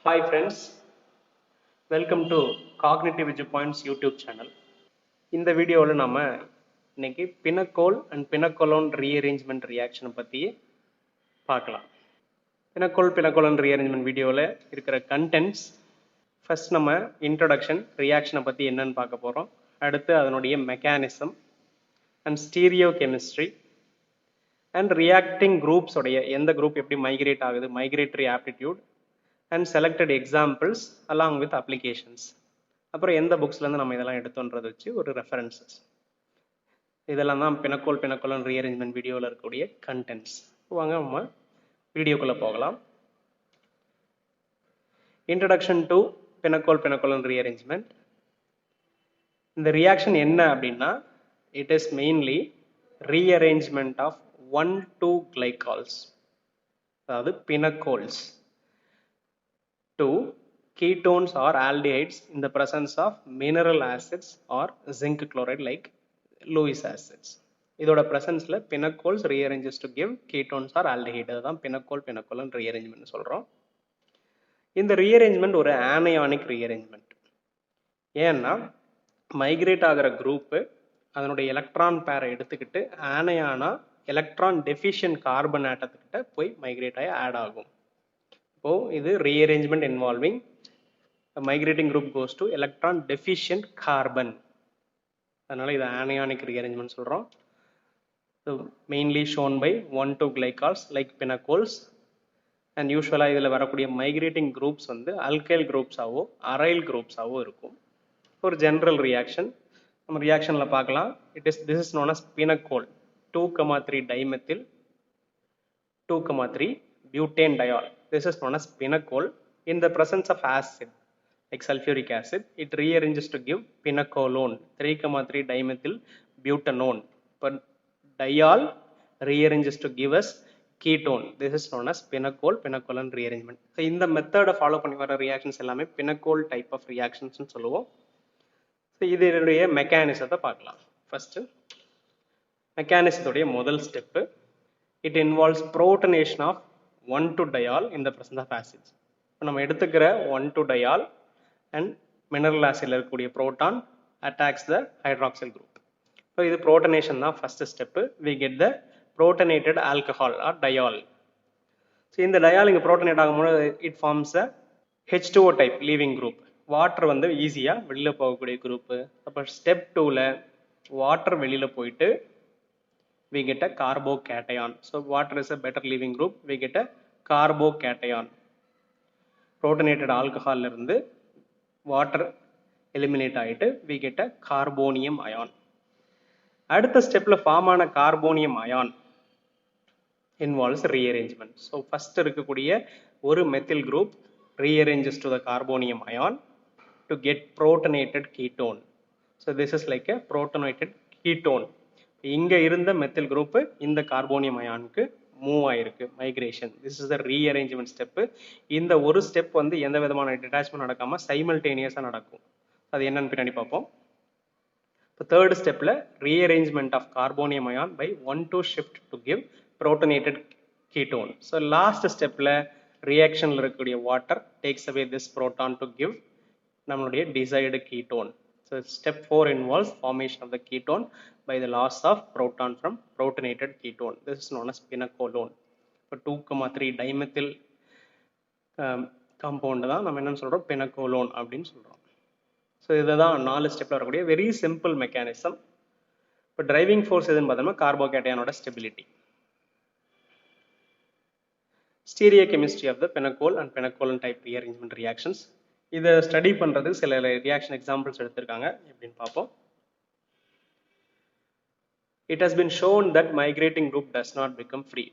Hi friends, welcome to Cognitive Viewpoints YouTube channel. இந்த வீடியோவில் நம்ம இன்னைக்கு பினக்கோல் அண்ட் பினக்கோலோன் ரீஅரேஞ்ச்மெண்ட் ரியாக்ஷனை பற்றி பார்க்கலாம். பினக்கோல் அண்ட் ரீஅரேஞ்ச்மெண்ட் வீடியோவில் இருக்கிற கண்டென்ட்ஸ், ஃபர்ஸ்ட் நம்ம இன்ட்ரடக்ஷன் ரியாக்ஷனை பற்றி என்னன்னு பார்க்க போகிறோம். அடுத்து அதனுடைய mechanism and stereo chemistry and reacting groups உடைய எந்த குரூப் எப்படி மைக்ரேட் ஆகுது, migratory aptitude and selected examples along with applications. அப்புறம் எந்த புக்ஸ்லேருந்து நம்ம இதெல்லாம் எடுத்தோன்றதை வச்சு ஒரு ரெஃபரன்சஸ். இதெல்லாம் தான் பினக்கோல் அண்ட் ரீஅரேஞ்ச்மெண்ட் வீடியோவில் இருக்கக்கூடிய கண்டென்ட்ஸ். வாங்க நம்ம வீடியோக்குள்ளே போகலாம். Introduction to pinacol and rearrangement. இந்த ரியாக்ஷன் என்ன அப்படின்னா, it is mainly rearrangement of 1,2 glycols, அதாவது பினக்கோல்ஸ் to ketones or aldehydes in the presence of mineral acids or zinc chloride like Lewis acids. இதோட பிரசன்ஸ்ல pinacols rearranges to give ketones or aldehyde. அதுதான் pinacol and rearrangement சொல்றோம். இந்த rearrangement ஒரு anionic rearrangement. ஏன்னா migrate ஆகிற group அதனுடைய electron பேரை எடுத்துக்கிட்டு ஆனயானா எலக்ட்ரான் டெஃபிஷியன்ட் கார்பன் ஆட்டத்துக்கிட்ட போய் மைக்ரேட் ஆகி ஆட் ஆகும். இப்போ இது rearrangement involving migrating group goes to electron deficient carbon. அதனால இது ஆனயானிக் ரீஅரேஞ்ச்மெண்ட் சொல்றோம். Mainly shown by 1,2 glycols like pinacols. And யூஸ்வலாக இதில் வரக்கூடிய மைக்ரேட்டிங் குரூப்ஸ் வந்து அல்கைல் குரூப்ஸாவோ அரைல் குரூப்ஸாவோ இருக்கும். ஒரு ஜென்ரல் ரியாக்ஷன் நம்ம ரியாக்ஷனில் பார்க்கலாம். This is known as pinacol 2,3 dimethyl 2,3 butane diol. This is known as pinacol. In the presence of acid like sulfuric acid, it rearranges to give pinacolone 3,3 dimethyl butanone. But diol rearranges to give us ketone. This is known as pinacolone rearrangement. So இந்த மெத்தடை follow பண்ணி வர reactions எல்லாமே பினக்கோல் type of ரியாக்ஷன்ஸ்னு சொல்லுவோம். So இதனுடைய மெக்கானிசத்தை பார்க்கலாம். First மெக்கானிசத்துடைய முதல் ஸ்டெப்பு, it involves protonation of 1,2-diol in the presence of acids. இப்போ நம்ம எடுத்துக்கிற 1,2-diol and mineral acid இருக்கக்கூடிய proton attacks the hydroxyl group. So இது புரோட்டனேஷன் தான் first step. we get the protonated alcohol or diol. So இந்த diol இங்கே protonate ஆகும்போது it forms a H2O type leaving group. Water வந்து ஈஸியாக வெளியில் போகக்கூடிய குரூப்பு. அப்போ ஸ்டெப் 2ல வாட்டர் வெளியில் போயிட்டு we get a carbocation. So water is a better leaving group. We get a carbocation. Protonated alcohol irundhu water eliminate ஆயிட்டு we get a carbonium ion. அடுத்த ஸ்டெப்ல ஃபார்ம் ஆன carbonium ion involves rearrangement. So first இருக்கக்கூடிய ஒரு methyl group rearranges to the carbonium ion to get protonated ketone. So this is like a protonated ketone. இங்க இருந்த methyl group இந்த carbonium அயானுக்கு move ஆயிருக்கு migration. This is the rearrangement step. இந்த ஒரு step வந்து எந்த விதமான டிட்டாச்மெண்ட் நடக்காம சைமல்டேனியஸா நடக்கும். அது என்னன்னு பின்னாடி பார்ப்போம். இப்போ தேர்ட் ஸ்டெப்ல rearrangement of carbonium ion by 1,2 shift to give protonated ketone. So last ஸ்டெப்ல ரியாக்ஷன்ல இருக்கக்கூடிய water takes away this proton to give நம்மளுடைய desired ketone. So step 4 involves formation of the ketone by the loss of proton from protonated ketone. This is known as pinacolone. இப்போ 2,3 dimethyl compound தான் நம்ம என்னன்னு சொல்றோம், pinacolone அப்படின்னு சொல்றோம். So இதுதான் 4 ஸ்டெப்ல வரக்கூடிய வெரி சிம்பிள் மெக்கானிசம். இப்போ டிரைவிங் ஃபோர்ஸ் எதுன்னு பார்த்தோம்னா கார்போகேட்டையானோட stability. Stereochemistry of the pinacol and pinacolone type rearrangement reactions. இதை ஸ்டடி பண்ணுறது சில ரியாக்ஷன் எக்ஸாம்பிள்ஸ் எடுத்திருக்காங்க. எப்படின்னு பார்ப்போம். It has been shown that migrating group does not become free.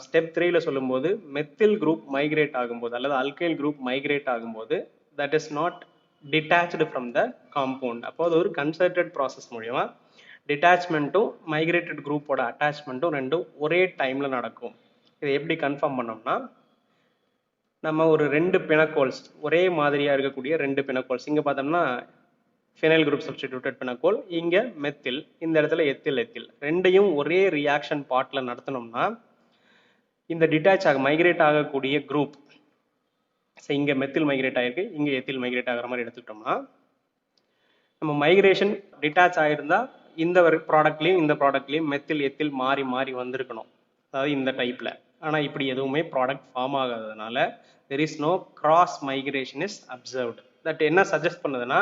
Step 3ல சொல்லும்போது மெத்தில் குரூப் மைக்ரேட் ஆகும்போது அல்லது அல்கைல் குரூப் மைக்ரேட் ஆகும்போது that is not detached from the compound. அப்போ அது ஒரு கன்சர்டட் ப்ராசஸ் மூலியமா டிட்டாச்மெண்ட்டும் மைக்ரேட்டட் குரூப்போட அட்டாச்மெண்ட்டும் ரெண்டும் ஒரே டைம்ல நடக்கும். இதை எப்படி கன்ஃபார்ம் பண்ணோம்னா, நம்ம ஒரு 2 பினக்கோல்ஸ் ஒரே மாதிரியா இருக்கக்கூடிய 2 பினக்கோல்ஸ், இங்க பார்த்தோம்னா ஃபினைல் குரூப் சப்ஸ்டிடியூட்டட் பினக்கோல், இங்க மெத்தில், இந்த இடத்துல எத்தில் ரெண்டையும் ஒரே ரியாக்ஷன் பார்ட்ல நடத்தணும்னா இந்த டிட்டாச் மைக்ரேட் ஆகக்கூடிய குரூப் ஸோ இங்கே மெத்தில் மைக்ரேட் ஆகிருக்கு, இங்கே எத்தில் மைக்ரேட் ஆகிற மாதிரி எடுத்துக்கிட்டோம்னா நம்ம மைக்ரேஷன் டிட்டாச் ஆகிருந்தா இந்த ப்ராடக்ட்லேயும் இந்த ப்ராடக்ட்லேயும் மெத்தில் எத்தில் மாறி மாறி வந்திருக்கணும், அதாவது இந்த டைப்பில். ஆனால் இப்படி எதுவுமே ப்ராடக்ட் ஃபார்ம் ஆகாததுனால there is no cross migration is observed. That என்ன சஜஸ்ட் பண்ணுதுன்னா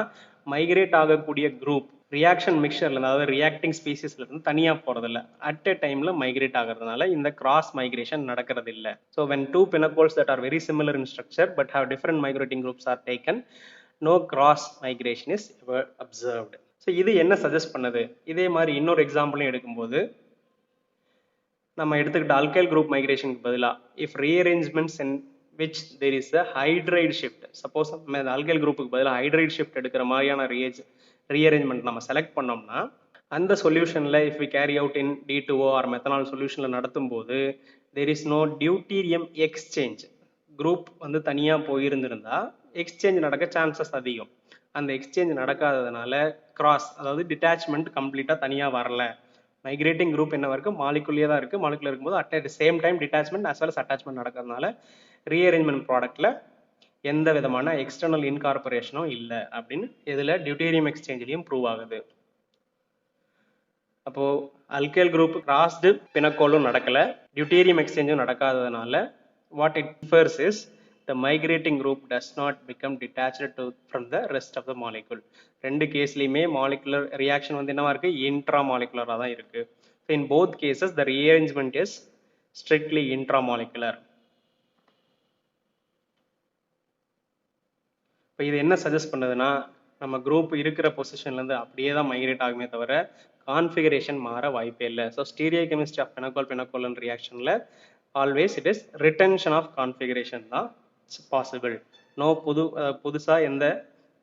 மைக்ரேட் ஆகக்கூடிய குரூப் ரியாக்ஷன் மிக்சர்ல அதாவது ரியாக்டிங் ஸ்பீசிஸ்ல இருந்து தனியாக போகிறதில்ல, அட் எ டைம்ல மைக்ரேட் ஆகிறதுனால இந்த கிராஸ் மைக்ரேஷன் நடக்கிறது இல்லை. So when two pinacols that are very similar in structure but have different migrating groups are taken, no cross migration is ever observed. So இது என்ன சஜஸ்ட் பண்ணுது? இதே மாதிரி இன்னொரு எக்ஸாம்பிளையும் எடுக்கும்போது நம்ம எடுத்துக்கிட்ட அல்கைல் குரூப் மைக்ரேஷனுக்கு பதிலாக if rearrangements in which there is a hydride shift, suppose alkyl குரூப்புக்கு பதிலாக ஹைட்ரைட் ஷிஃப்ட் எடுக்கிற மாதிரியான ரீஅரேஞ்ச்மெண்ட் நம்ம செலக்ட் பண்ணோம்னா அந்த சொல்யூஷனில் if we carry out in D2O or methanol சொல்யூஷனில் நடத்தும் போது there is no deuterium exchange. Group வந்து தனியாக போயிருந்திருந்தா எக்ஸ்சேஞ்ச் நடக்க சான்சஸ் அதிகம். அந்த எக்ஸ்சேஞ்ச் நடக்காததுனால கிராஸ் அதாவது டிட்டாச்மெண்ட் கம்ப்ளீட்டாக தனியாக வரல. மைக்ரேட்டிங் குரூப் என்ன இருக்குது, மாலிகுலேயே தான் இருக்குது. மாலிகுலர் இருக்கும்போது at same time detachment as well as attachment நடக்கிறதுனால ரீஅரேஞ்ச்மெண்ட் ப்ராடக்ட்ல எந்த விதமான எக்ஸ்டர்னல் இன்கார்பரேஷனும் இல்லை அப்படின்னு இதில் டியூட்டீரியம் எக்ஸ்சேஞ்சிலையும் ப்ரூவ் ஆகுது. அப்போ அல்கைல் குரூப் கிராஸ்டு பினக்கோலும் நடக்கல, deuterium எக்ஸ்சேஞ்சும் நடக்காததுனால what it infers is the migrating group does not become detached from the rest of the molecule. ரெண்டு கேஸ்லையுமே மாலிகுலர் ரியாக்ஷன் வந்து என்னவா இருக்கு, இன்ட்ராமாலிகுலராக தான் இருக்கு. So in both cases the rearrangement is strictly intramolecular. இப்போ இது என்ன சஜஸ்ட் பண்ணுதுன்னா நம்ம குரூப் இருக்கிற பொசிஷன்லேருந்து அப்படியே தான் மைக்ரேட் ஆகுமே தவிர கான்ஃபிகரேஷன் மாற வாய்ப்பே இல்லை. So stereochemistry of pinacol ரியாக்ஷனில் always it is retention of configuration தான் பாசிபிள். நோ புதுசாக எந்த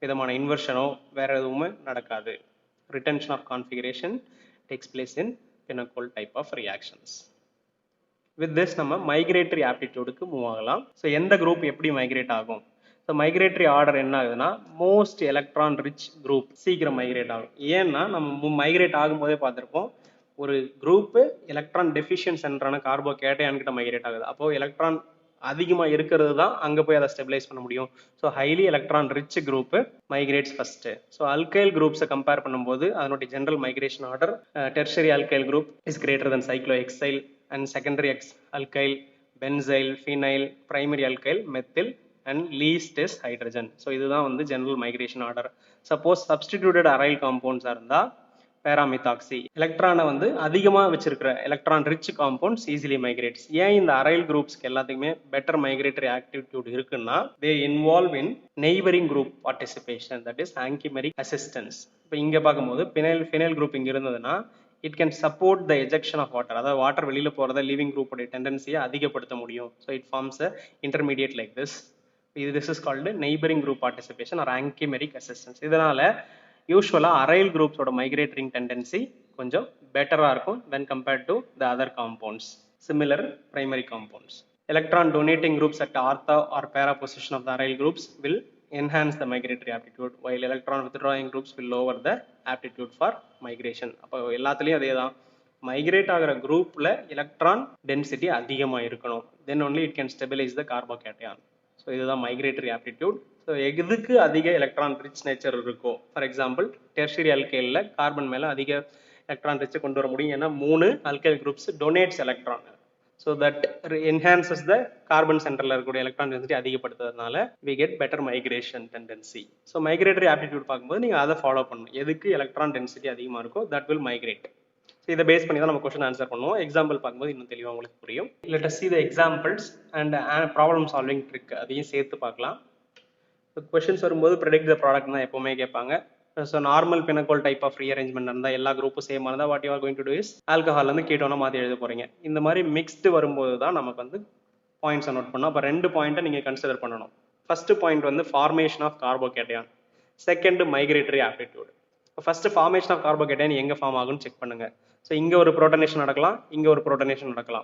விதமான இன்வர்ஷனோ வேற எதுவுமே நடக்காது. Retention of configuration takes place in pinacol type of reactions. With this நம்ம மைக்ரேட்டரி ஆப்டிடியூடுக்கு மூவ் ஆகலாம். ஸோ எந்த குரூப் எப்படி மைக்ரேட் ஆகும்? ஸோ மைக்ரேட்டரி ஆர்டர் என்ன ஆகுதுன்னா மோஸ்ட் எலக்ட்ரான் ரிச் குரூப் சீக்கிரம் மைக்ரேட் ஆகும். ஏன்னா நம்ம மைக்ரேட் ஆகும்போதே பார்த்துருப்போம், ஒரு குரூப்பு எலக்ட்ரான் டெஃபிஷியன்ட் சென்டரான கார்போகேட்டையான் கிட்ட மைக்ரேட் ஆகுது. அப்போ எலக்ட்ரான் அதிகமாக இருக்கிறது தான் அங்கே போய் அதை ஸ்டெபிலைஸ் பண்ண முடியும். So highly electron rich group migrates first. So alkyl குரூப்ஸை கம்பேர் பண்ணும்போது அதனுடைய general migration order tertiary alkyl group is greater than cyclohexyl and secondary alkyl, benzyl, phenyl, primary alkyl, methyl and least is hydrogen. So இதுதான் வந்து general migration order. Suppose substituted aryl காம்பவுண்ட்ஸாக இருந்தால் para methoxy எலக்ட்ரானை வந்து அதிகமாக வச்சிருக்கிற electron rich compounds easily migrates. ஏன் இந்த அரைல் குரூப்ஸ்க்கு எல்லாத்துக்குமே பெட்டர் மைக்ரேட்டரி ஆக்டிவிட்டியூட் இருக்குன்னா தே involve in neighbouring group participation, that is anchimeric assistance. இப்போ இங்கே பார்க்கும்போது ஃபினைல் குரூப் இங்கே இருந்ததுன்னா it can support the ejection of water, அதாவது வாட்டர் வெளியில் போகிறத லிவிங் குரூப்போடைய டெண்டன்சியை அதிகப்படுத்த முடியும். So it forms a intermediate like this. this is called neighboring group participation or ankymeric assistance. இதனால யூஸ்வலாக அரைல் குரூப்ஸோட மைக்ரேட்டரிங் டெண்டன்சி கொஞ்சம் பெட்டராக இருக்கும் when compared to the other compounds, similar primary compounds. Electron donating groups at ortho or para position of the aryl groups will enhance the migratory aptitude, while electron withdrawing groups will lower the aptitude for migration. அப்போ எல்லாத்துலேயும் அதே தான், migrate ஆகிற குரூப்பில் electron density அதிகமாக இருக்கணும், then only it can stabilize the carbocation. So இதுதான் migratory aptitude. So எதுக்கு அதிக எலக்ட்ரான் ரிச் நேச்சர் இருக்கோ, ஃபார் எக்ஸாம்பிள் டெர்ஷரி அல்கைலில் கார்பன் மேலே அதிக எலக்ட்ரான் ரிச்சை கொண்டு வர முடியும், ஏன்னா 3 alkyl groups donates electron. So that enhances the carbon சென்டரில் இருக்கக்கூடிய எலக்ட்ரான் டென்சிட்டி அதிகப்படுத்துறதுனால we get better migration tendency. So migratory aptitude பார்க்கும்போது நீங்கள் அதை ஃபாலோ பண்ணணும், எதுக்கு எலக்ட்ரான் டென்சிட்டி அதிகமாக இருக்கோ தட் வில் மைக்ரேட். ஸோ இதை பேஸ் பண்ணி தான் நம்ம கொஸ்டின் ஆன்சர் பண்ணுவோம். எக்ஸாம்பிள் பார்க்கும்போது இன்னும் தெளிவாக உங்களுக்கு புரியும். Let us see the examples and problem solving trick அதையும் சேர்த்து பார்க்கலாம். கொஸ்டின்ஸ் வரும்போது ப்ரெடிக்ட் த ப்ராடக்ட் தான் எப்பவுமே கேட்பாங்க. So normal pinacol type of rearrangement இருந்தால் எல்லா குரூப்பும் சேமாக இருந்தால் what you are going to do is alcohol வந்து கீட்டோனா மாற்றி எழுத போகிறீங்க. இந்த மாதிரி மிக்ஸ்டு வரும்போது தான் நமக்கு வந்து பாயிண்ட்ஸை நோட் பண்ணணும். அப்போ 2 பாயிண்ட்டை நீங்கள் கன்சிடர் பண்ணணும். ஃபர்ஸ்ட் பாயிண்ட் வந்து formation of carbocation, second migratory aptitude. First formation of carbocation எங்கே ஃபார்ம் ஆகும்னு செக் பண்ணுங்க. ஸோ இங்கே ஒரு புரோட்டனேஷன் நடக்கலாம், இங்கே ஒரு புரோட்டனேஷன் நடக்கலாம்.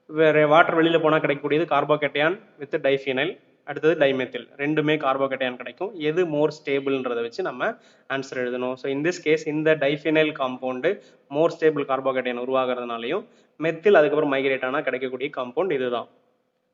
வேறு வாட்டர் வெளியில் போனால் கிடைக்கக்கூடியது கார்போகேட்டையான் வித் டைஃபினைல், அடுத்தது டைமெத்தில், ரெண்டுமே கார்போகேட்டையான் கிடைக்கும். எது மோர் ஸ்டேபிள்ன்றதை வச்சு நம்ம ஆன்சர் எழுதணும். ஸோ இன் திஸ் கேஸ் இந்த diphenyl compound more stable carbocation உருவாகிறதுனாலையும் மெத்தில் அதுக்கப்புறம் மைக்ரேட் ஆனால் கிடைக்கக்கூடிய காம்பவுண்ட் இதுதான்.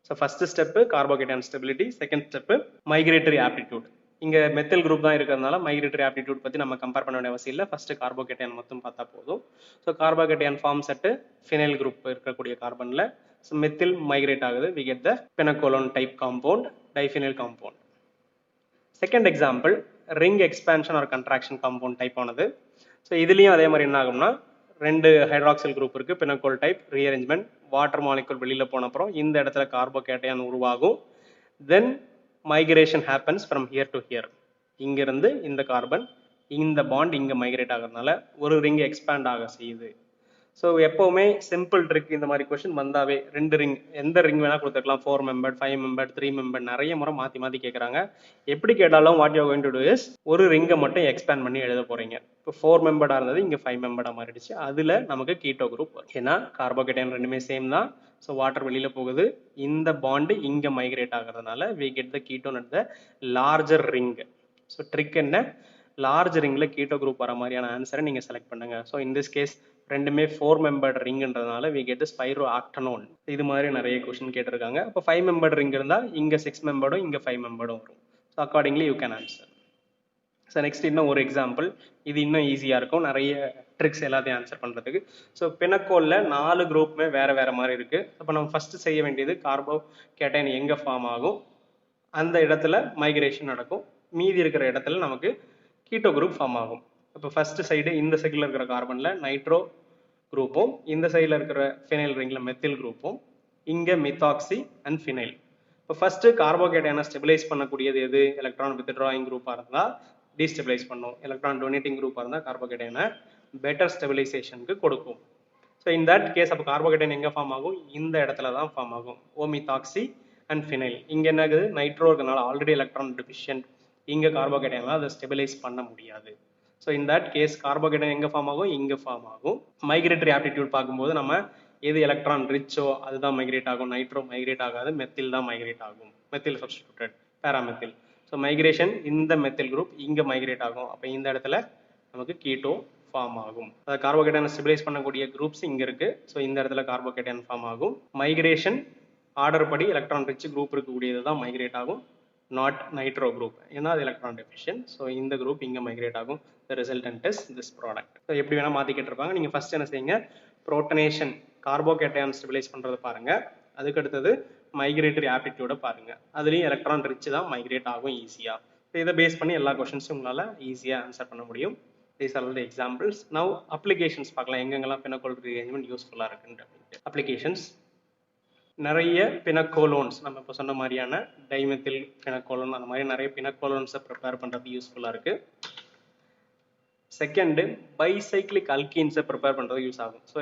So first step carbocation stability, second step migratory aptitude. இங்கே மெத்தில் குரூப் தான் இருக்கிறதுனால மைக்ரேட்டரி ஆப்டிடியூட் பற்றி நம்ம கம்பேர் பண்ண வேண்டிய அவசியம் இல்லை. ஃபர்ஸ்ட் கார்போகேட்டையான் மட்டும் பார்த்தா போதும். So carbocation forms at phenyl group இருக்கக்கூடிய கார்பனில் ஸோ மெத்தில் மைக்ரேட் ஆகுது. We get the pinacolone type compound, diphenyl compound. Second example ring expansion or contraction compound type ஆனது. ஸோ இதுலேயும் அதே மாதிரி என்ன ஆகும்னா, ரெண்டு ஹைட்ராக்சில் குரூப் இருக்குது, pinacol type, rearrangement, water molecule வெளியில் போன அப்புறம் இந்த இடத்துல கார்போகேட்டையான் உருவாகும். Then migration happens from here to here. இங்கிருந்து இந்த கார்பன் இந்த பாண்ட் இங்கே மைக்ரேட் ஆகிறதுனால ஒரு ரிங் எக்ஸ்பேண்ட் ஆக செய்யுது. ஸோ எப்போவுமே சிம்பிள் ட்ரிக் இந்த மாதிரி கொஸ்டின் வந்தாவே ரெண்டு ரிங், எந்த ரிங் வேணால் கொடுத்துருக்கலாம், 4 மெம்பர், 5 மெம்பர், 3 மெம்பர், நிறைய முறை மாற்றி மாற்றி கேட்குறாங்க. எப்படி கேட்டாலும் what you going to do is ஒரு ரிங்கை மட்டும் எக்ஸ்பேண்ட் பண்ணி எழுத போகிறீங்க. இப்போ 4 மெம்பர்டாக இருந்தது இங்கே 5 மெம்பர்டாக மாறிடுச்சு. அதில் நமக்கு கீட்டோ குரூப் வரும். ஏன்னா கார்போகேட்டையான் ரெண்டுமே சேம் தான். ஸோ வாட்டர் வெளியில் போகுது, இந்த பாண்டு இங்கே மைக்ரேட் ஆகிறதுனால we get the ketone at the larger ring. So trick என்ன, லார்ஜ் ரிங்கில் கீட்டோ குரூப் வர மாதிரியான ஆன்சரை நீங்கள் செலக்ட் பண்ணுங்க. ஸோ இன் திஸ் கேஸ் ரெண்டுமே 4 மெம்பர்ட் ரிங்ன்றதுனால வி கெட் ஸ்பைரோ ஆக்டனோன். இது மாதிரி நிறைய கொஸ்டின் கேட்டிருக்காங்க. அப்போ 5 மெம்பர்ட் ரிங் இருந்தால் இங்கே 6 மெம்பர்டும் இங்கே 5 மெம்பர்டும் வரும். So accordingly you can answer. So next இன்னும் ஒரு எக்ஸாம்பிள், இது இன்னும் ஈஸியாக இருக்கும் நிறைய ட்ரிக்ஸ் எல்லாத்தையும் ஆன்சர் பண்ணுறதுக்கு. ஸோ பினக்கோலில் 4 குரூப்புமே வேறு வேறு மாதிரி இருக்குது. அப்போ நம்ம ஃபஸ்ட்டு செய்ய வேண்டியது கார்போகேட்டையான் எங்கே ஃபார்ம் ஆகும் அந்த இடத்துல மைக்ரேஷன் நடக்கும், மீதி இருக்கிற இடத்துல நமக்கு கீட்டோ குரூப் ஃபார்ம் ஆகும். இப்போ ஃபர்ஸ்ட் சைடு இந்த சைடில் இருக்கிற கார்பனில் நைட்ரோ குரூப்பும், இந்த சைடில் இருக்கிற ஃபினைல் ரிங்கில் மெத்தில் குரூப்பும், இங்கே மித்தாக்சி அண்ட் ஃபினைல். இப்போ ஃபர்ஸ்ட் கார்போகேட்டையானை ஸ்டெபிலைஸ் பண்ணக்கூடியது எது, எலக்ட்ரான் வித்ட்ராயிங் குரூப்பாக இருந்தால் டீஸ்டெபிலைஸ் பண்ணும், எலக்ட்ரான் டொனேட்டிங் குரூப்பாக இருந்தால் கார்போகேட்டையானை பெட்டர் ஸ்டெபிலைசேஷனுக்கு கொடுக்கும். ஸோ இன் தட் கேஸ் அப்போ கார்போகேட்டையான் எங்கே ஃபார்ம் ஆகும், இந்த இடத்துல தான் ஃபார்ம் ஆகும், ஓமித்தாக்சி அண்ட் ஃபினைல். இங்கே என்ன ஆகுது, நைட்ரோ இருக்கனால ஆல்ரெடி எலக்ட்ரான் டெஃபிஷியன்ட், இங்கே கார்போகேட்டையானால் அதை ஸ்டெபிலைஸ் பண்ண முடியாது. So in that case carbocation எங்கே ஃபார்ம் ஆகும், இங்கே ஃபார்ம் ஆகும். மைக்ரேட்டரி ஆப்டிடியூட் பார்க்கும்போது நம்ம எது எலக்ட்ரான் ரிச்சோ அதுதான் மைக்ரேட் ஆகும், நைட்ரோ மைக்ரேட் ஆகாது, மெத்தில் தான் மைக்ரேட் ஆகும், மெத்தில் சப்ஸ்டிடியூட்டட் பேராமெத்தில். ஸோ மைக்ரேஷன் இந்த மெத்தில் குரூப் இங்கே மைக்ரேட் ஆகும். அப்போ இந்த இடத்துல நமக்கு கீட்டோ ஃபார்ம் ஆகும். அதை கார்போகேட்டையானை ஸ்டெபிலைஸ் பண்ணக்கூடிய குரூப்ஸ் இங்கே இருக்குது. ஸோ இந்த இடத்துல கார்போகேட்டையான் ஃபார்ம் ஆகும். மைக்ரேஷன் ஆர்டர் படி எலக்ட்ரான் ரிச் குரூப் இருக்கக்கூடியது தான் மைக்ரேட் ஆகும், நாட் நைட்ரோ குரூப், ஏன்னா அது எலக்ட்ரான் டெஃபிஷியன்ட். ஸோ இந்த குரூப் இங்கே மைக்ரேட் ஆகும். த resultant is this product. So எப்படி வேணால் மாற்றி கேட்டிருப்பாங்க. நீங்கள் ஃபர்ஸ்ட் என்ன செய்யுங்க, புரோட்டனேஷன் கார்போகேட்டையான் ஸ்டெபிலைஸ் பண்ணுறதை பாருங்கள். அதுக்கு அடுத்தது மைக்ரேட்டரி ஆப்டிடியூட பாருங்கள். அதுலேயும் எலக்ட்ரான் ரிச் தான் மைக்ரேட் ஆகும் ஈஸியாக. ஸோ இதை பேஸ் பண்ணி எல்லா கொஸ்டின்ஸும் உங்களால் ஈஸியாக ஆன்சர் பண்ண முடியும். These are the examples. Now applications பார்க்கலாம், எங்கெங்கெல்லாம் பினக்கோல் ரீஅரேஞ்ச்மெண்ட் யூஸ்ஃபுல்லாக இருக்குன்னு. அப்ளிகேஷன்ஸ் நிறைய பினக்கோலோன்ஸ், நம்ம இப்போ சொன்ன மாதிரியான டைமெத்தில் பினக்கோலோன், அந்த மாதிரி நிறைய பினக்கோலோன்ஸை ப்ரிப்பேர் பண்ணுறது யூஸ்ஃபுல்லாக இருக்குது. செகண்டு பைசைக்ளிக் அல்கீன்ஸை ப்ரிப்பேர் பண்ணுறது யூஸ் ஆகும். So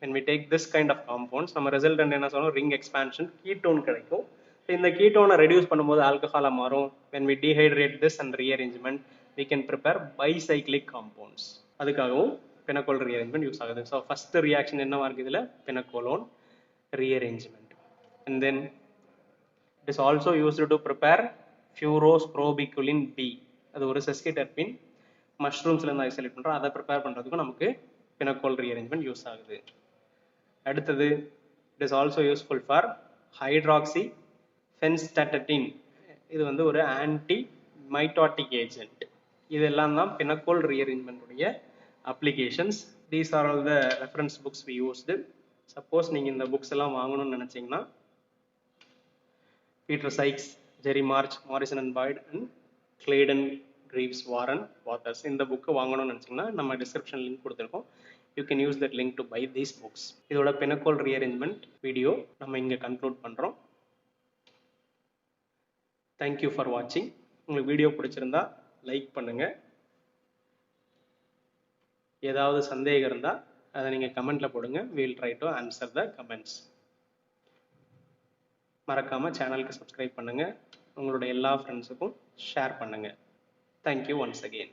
when we take this kind of compounds நம்ம ரிசல்டன்ட் என்ன சொன்னோம், ரிங் எக்ஸ்பான்ஷன், கீட்டோன் கிடைக்கும். ஸோ இந்த கீட்டோனை ரெடியூஸ் பண்ணும்போது ஆல்கஹாலாக மாறும். when we dehydrate this and rearrangement we can prepare bicyclic compounds. அதுக்காகவும் பினக்கோல் ரீஅரேஞ்ச்மெண்ட் யூஸ் ஆகுது. ஸோ ஃபர்ஸ்ட் ரியாக்ஷன் என்னவா இருக்குது இதில், பினக்கோலோன் rearrangement. And then it is also used to prepare furoprobiculin B. அது ஒரு செஸ்கிடெர்பின், மஷ்ரூம்ஸ்ல இருந்து ஐசோலேட் பண்றோம், அதை ப்ரிப்பேர் பண்றதுக்கும் நமக்கு பினக்கோல் ரீஅரேஞ்ச்மெண்ட் யூஸ் ஆகுது. அடுத்தது it is also useful for hydroxy fenstatin. இது வந்து ஒரு ஆன்டி மைட்டோட்டிக் ஏஜென்ட். இதெல்லாம் தான் பினக்கோல் ரீஅரேஞ்ச்மெண்ட் உடைய applications. These are all the reference books we used. Suppose நீங்கள் இந்த புக்ஸ் எல்லாம் வாங்கணும்னு நினச்சிங்கன்னா Peter Sykes, Jerry March, Morrison and Boyd and Clayden Greeves Warren Wothers, இந்த புக்கு வாங்கணும்னு நினச்சிங்கன்னா நம்ம டிஸ்கிரிப்ஷன் லிங்க் கொடுத்துருக்கோம். You can use that link to buy these books. இதோட பினக்கோல் ரீஅரேஞ்ச்மெண்ட் வீடியோ நம்ம இங்கே கன்க்ளூட் பண்ணுறோம். தேங்க்யூ ஃபார் வாட்சிங். உங்களுக்கு வீடியோ பிடிச்சிருந்தா லைக் பண்ணுங்கள். ஏதாவது சந்தேகம் இருந்தால் அதை நீங்கள் கமெண்ட்டில் போடுங்க. we will try to answer the comments. மறக்காமல் சேனலுக்கு சப்ஸ்கிரைப் பண்ணுங்கள், உங்களோட எல்லா ஃப்ரெண்ட்ஸுக்கும் ஷேர் பண்ணுங்கள். Thank you once again.